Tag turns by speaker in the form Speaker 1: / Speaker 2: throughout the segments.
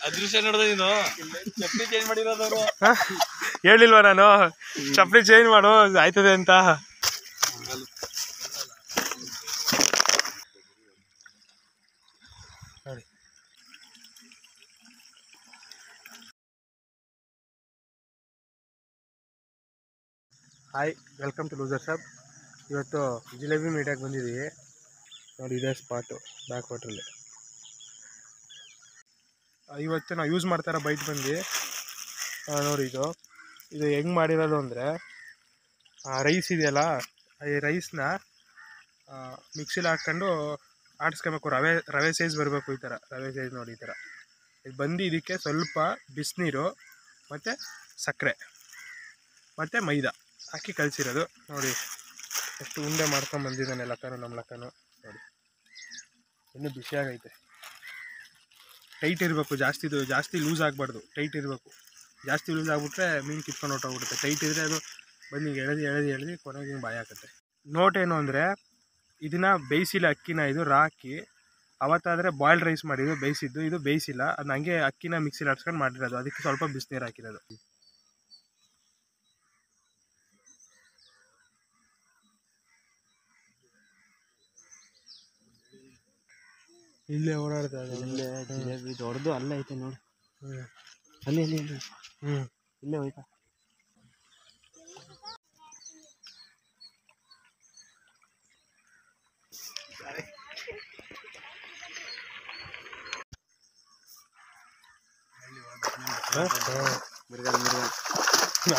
Speaker 1: ಅದೃಶ್ಯ ನೋಡ್ದ ನೀನು ಚಪ್ಪಲಿ ಚೇಂಜ್ ಮಾಡಿರೋದವ್ರು
Speaker 2: ಹೇಳಿಲ್ವಾ ನಾನು ಚಪ್ಪಲಿ ಚೇಂಜ್ ಮಾಡು ಆಯ್ತದೆ ಅಂತ. ನೋಡಿ hi, welcome to loser shop. ಇವತ್ತು ಜಿಲೇಬಿ ಮೀಡಿಯಾಗೆ ಬಂದಿದ್ದೀವಿ. ನೋಡಿ ಇದೇ ಸ್ಪಾಟು ಬ್ಯಾಕ್ ವಾಟ್ರಲ್ಲಿ. ಇವತ್ತು ನಾವು ಯೂಸ್ ಮಾಡ್ತಾರೋ ಬೈಟ್ ಬಂದು ನೋಡಿ ಇದು ಹೆಂಗೆ ಮಾಡಿರೋದು ಅಂದರೆ, ರೈಸ್ ಇದೆಯಲ್ಲ, ಈ ರೈಸ್ನ ಮಿಕ್ಸಿಲಿ ಹಾಕ್ಕೊಂಡು ಆಡಿಸ್ಕೊಬೇಕು. ರವೆ ಸೈಜ್ ಬರಬೇಕು. ಈ ಥರ ರವೆ ಸೈಜ್ ನೋಡಿ, ಈ ಥರ ಇದು ಬಂದು ಇದಕ್ಕೆ ಸ್ವಲ್ಪ ಬಿಸಿನೀರು ಮತ್ತು ಸಕ್ಕರೆ ಮತ್ತು ಮೈದಾ ಹಾಕಿ ಕಲಿಸಿರೋದು. ನೋಡಿ ಎಷ್ಟು ಉಂಡೆ ಮಾಡ್ಕೊಂಡು ಬಂದಿದ್ದಾನೆ ಲಕ್ಕನು, ನಮ್ಮ ಲಕ್ಕನು. ನೋಡಿ ಇನ್ನೂ ಬಿಸಿಯಾಗೈತೆ. ಟೈಟ್ ಇರಬೇಕು, ಜಾಸ್ತಿ ಲೂಸ್ ಆಗಬಾರ್ದು, ಟೈಟ್ ಇರಬೇಕು. ಜಾಸ್ತಿ ಲೂಸ್ ಆಗಿಬಿಟ್ರೆ ಮೀನು ಕಿತ್ಕೊಂಡು ಹೊಟ್ಟೋಗ್ಬಿಡುತ್ತೆ. ಟೈಟ್ ಇದ್ದರೆ ಅದು ಬಂದು ಎಳೆದು ಕೊನೆಗೆ ಹಿಂಗೆ ಬಾಯಿ ಹಾಕುತ್ತೆ. ನೋಟ್ ಏನು ಅಂದರೆ, ಇದನ್ನು ಬೇಯಿಸಿಲ್ಲ ಅಕ್ಕಿನ, ಇದು ರಾಕಿ. ಅವತ್ತಾದರೆ ಬಾಯ್ಲ್ಡ್ ರೈಸ್ ಮಾಡಿದ್ದು ಬೇಯಿಸಿದ್ದು, ಇದು ಬೇಯಿಸಿಲ್ಲ. ಅದು ಹಂಗೆ ಅಕ್ಕಿನ ಮಿಕ್ಸಿಲಿ ಆಡ್ಸ್ಕೊಂಡು ಮಾಡಿರೋದು. ಅದಕ್ಕೆ ಸ್ವಲ್ಪ ಬಿಸಿನೀರು ಹಾಕಿರೋದು. ಇಲ್ಲೇ ಓಡಾಡ್ತಾ
Speaker 1: ಜಿಲೇಬಿ ದೊಡ್ಡದು ಅಲ್ಲೇ ಐತೆ ನೋಡಿ. ಅಲ್ಲಿ ಇಲ್ಲೇ ಹೋಯ್ತಾ.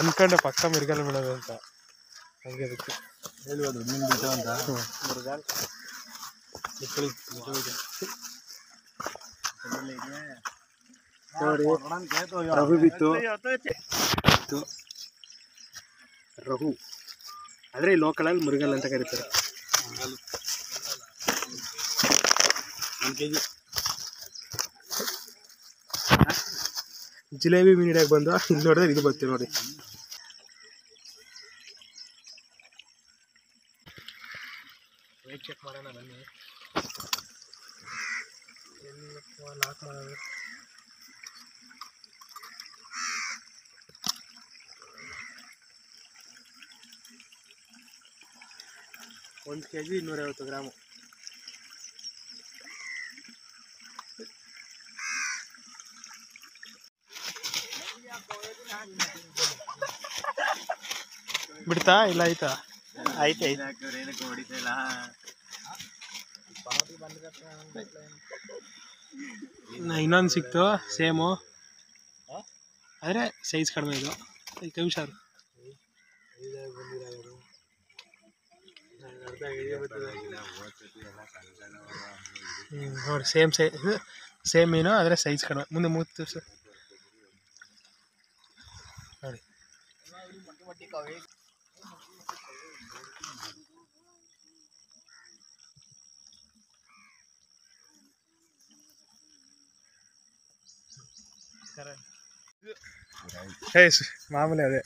Speaker 2: ಅನ್ಕೊಂಡೆ ಪಕ್ಕ ಮಿರ್ಗಾಲ ಬಿಡೋದು ಅಂತ. ಹಂಗೆ ಅದಕ್ಕೆ
Speaker 1: ಹೇಳ್ಬೋದು ಮೀನು ಬಿಟ್ಟು ಅಂತ. ಮುರುಗಾಲ್
Speaker 2: ರಘು ಬಿತ್ತು. ರಘು ಆದರೆ ಈ ಲೋಕಲಲ್ಲಿ ಮುರುಗಲ್ ಅಂತ ಕರೀತಾರೆ.
Speaker 1: 1 kg
Speaker 2: ಜಿಲೇಬಿ ಮೀನು ಹಿಡಿಯಕ್ಕೆ ಬಂದು ಇಲ್ಲಿ ನೋಡಿದ್ರೆ ಇದು ಬರ್ತೀವಿ ನೋಡಿ. ವೇಟ್ ಚೆಕ್ ಮಾಡೋಣ ಬನ್ನಿ. ಲಾಕ್ ಮಾಡೋದು. 1 kg 250 ಗ್ರಾಮು. ಬಿಡ್ತಾ ಇಲ್ಲ ಆಯ್ತಾ?
Speaker 1: ಐತೆ.
Speaker 2: ಇನ್ನೊಂದು ಸಿಕ್ತು ಸೇಮು, ಆದರೆ ಸೈಜ್ ಕಡಿಮೆ. ಇದು ಕೈ ಹುಷಾರು. ನೋಡಿ ಸೇಮ್ ಮೀನು, ಆದರೆ ಸೈಜ್ ಕಡಿಮೆ. ಮುಂದೆ ಮೂತು ನೋಡಿ. ಮಾಮೂಲಿ ಅದೇ.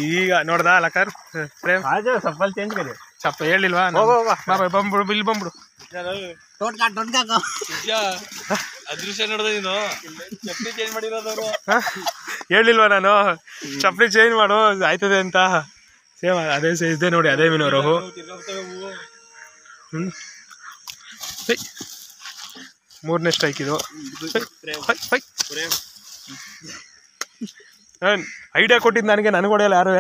Speaker 2: ಈಗ ನೋಡ್ದ ಲಕರ್ ಪ್ರೇಮ್
Speaker 1: ಸಪ್ಪಲ್ ಚೇಂಜ್ ಕರಿ
Speaker 2: ಚಪ್ಪ ಹೇಳಿಲ್ವಾ? ಬಂದ್ಬಿಡು, ಇಲ್ಲಿ ಬಂದ್ಬಿಡು.
Speaker 1: ಅದೃಶ್ಯ ನೋಡ್ದ ನೀನು ಚಪ್ಪಲಿ ಚೇಂಜ್ ಮಾಡಿರೋದವ್ರು.
Speaker 2: ಹೇಳಿಲ್ವಾ ನಾನು ಚಪ್ಪಲಿ ಚೇಂಜ್ ಮಾಡು ಆಯ್ತದೆ ಅಂತ. ಸೇಮ್ ಅದೇ ಸೈಜ್ದೆ ನೋಡಿ, ಅದೇ ಮೀನು ರಹು. ಮೂರನೇ ಸ್ಟ್ರೈಕ್ ಇದು. ಐಡಿಯಾ ಕೊಟ್ಟಿದ್ದು ನನಗೆ ಹೊಡೆಯಲ್ಲ ಯಾರು.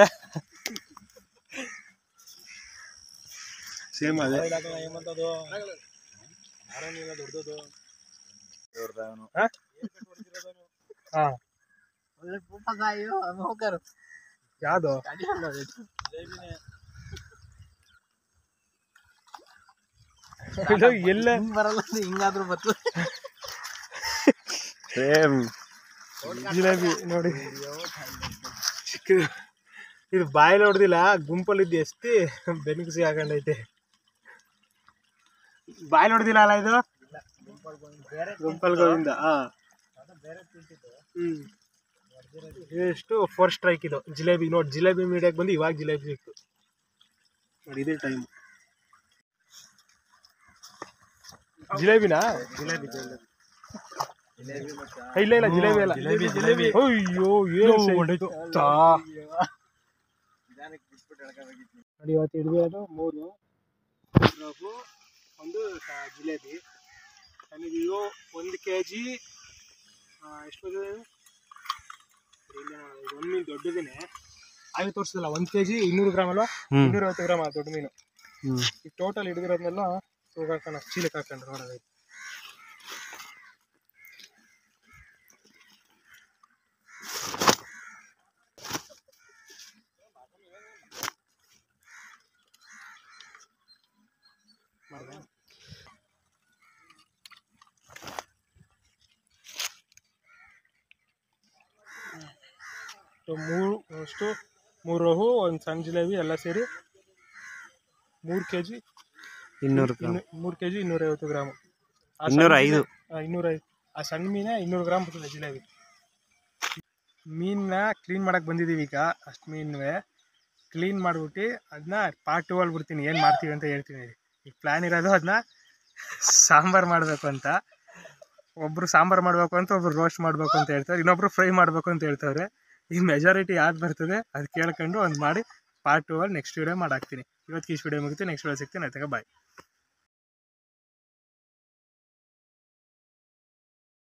Speaker 2: ಸೇಮ್ ಅದೇ. ಯಾವ್ದು ಎಲ್ಲ
Speaker 1: ಬರಲ್ಲ, ಹಿಂಗಾದ್ರೂ ಬರ್ತದೆ.
Speaker 2: ಸೇಮ್ ಜಿಲೇಬಿ ನೋಡಿ. ಇದು ಬಾಯಲ್ಲಿ ಹೊಡೆದಿಲ್ಲ, ಗುಂಪಲ್ಲಿದ್ದು ಎಷ್ಟಿ ಬೆನ್ನಿಗೆ ಹಾಕೊಂಡೈತೆ. ಬಾಯಲ್ಲಿ ಹೊಡೆದಿಲ್ಲ ಅಲ್ಲ ಇದು, ಗುಂಪಲ್ ಗೋವಿಂದ. ಎಷ್ಟು 4 ಸ್ಟ್ರೈಕ್ ಇದು ಜಿಲೇಬಿ. ನೋಡಿ ಜಿಲೇಬಿ ಮೀಡಿಯಾಗೆ ಬಂದು ಇವಾಗ ಜಿಲೇಬಿ ಸಿಕ್ತು ನೋಡಿ. ಇದೇ ಟೈಮ್ ಜಿಲೇಬಿನಾ?
Speaker 3: ಜಿಲೇಬಿ
Speaker 2: ಇಲ್ಲ ಇಲ್ಲ ಜಿಲೇಬಿ ಅಲ್ಲ.
Speaker 3: ಜಿಲೇಬಿ.
Speaker 2: ಅಯ್ಯೋ ಏನು ಹೊಡಿತು ನೋಡಿ. ಇವತ್ತು ಹಿಡಿದಿರೋದು 3 ರಫು, 1 ಜಿಲೇಬಿ. ನನಗೆ ಇದು 1 kg ಎಷ್ಟು ಬರ್ತದೆ? ಒಂದು ಮೀನು ದೊಡ್ಡದೇನೆ ಆಗಿ ತೋರಿಸಿದಲ್ಲ. 1 kg 200 ಗ್ರಾಮ್ ಅಲ್ವಾ? 250 ಗ್ರಾಮ್ ದೊಡ್ಡ ಮೀನು. ಈಗ ಟೋಟಲ್ ಹಿಡಿದಿರೋದನ್ನೆಲ್ಲ ತೂಗಾಕೋಣ, ಚೀಲಕ್ಕೆ ಹಾಕೊಂಡು ನೋಡೋದು. ಮೂರು ರಹು, 1 ಸಣ್ಣ ಜಿಲೇಬಿ ಎಲ್ಲ ಸೇರಿ 3 kg
Speaker 3: 200 ಗ್ರಾಮ್.
Speaker 2: 3 kg 250 gram.
Speaker 3: 205.
Speaker 2: 205. ಆ ಸಣ್ಣ ಮೀನೇ 200 ಗ್ರಾಮ್ ಬರ್ತದೆ ಜಿಲೇಬಿ. ಮೀನನ್ನ ಕ್ಲೀನ್ ಮಾಡಕ್ಕೆ ಬಂದಿದ್ದೀವಿ ಈಗ. ಅಷ್ಟು ಮೀನುವೆ ಕ್ಲೀನ್ ಮಾಡಿಬಿಟ್ಟು ಅದನ್ನ ಪಾರ್ಟ್ 2 ಅಲ್ಲಿ ಬಿಡ್ತೀನಿ. ಏನು ಮಾಡ್ತೀವಿ ಅಂತ ಹೇಳ್ತೀನಿ. ಈಗ ಪ್ಲ್ಯಾನ್ ಇರೋದು ಅದನ್ನ ಸಾಂಬಾರು ಮಾಡಬೇಕು ಅಂತ. ಒಬ್ಬರು ಸಾಂಬಾರು ಮಾಡಬೇಕು ಅಂತ, ಒಬ್ರು ರೋಸ್ಟ್ ಮಾಡಬೇಕು ಅಂತ ಹೇಳ್ತಾರೆ, ಇನ್ನೊಬ್ರು ಫ್ರೈ ಮಾಡಬೇಕು ಅಂತ ಹೇಳ್ತಾರೆ. ಈ ಮೆಜಾರಿಟಿ ಯಾವ್ದು ಬರ್ತದೆ ಅದು ಕೇಳ್ಕೊಂಡು ಒಂದು ಮಾಡಿ ಪಾರ್ಟ್ 2 ಅಲ್ಲಿ ನೆಕ್ಸ್ಟ್ ವೀಡಿಯೋ ಮಾಡಾಕ್ತೀನಿ. ಇವತ್ತಿಗೆ ಇಷ್ಟು ವೀಡಿಯೋ ಮುಗಿತು. ನೆಕ್ಸ್ಟ್ ವೀಡಿಯೋ ಸಿಗ್ತೀನಿ. ಆಯ್ತಾಗ ಬಾಯ್.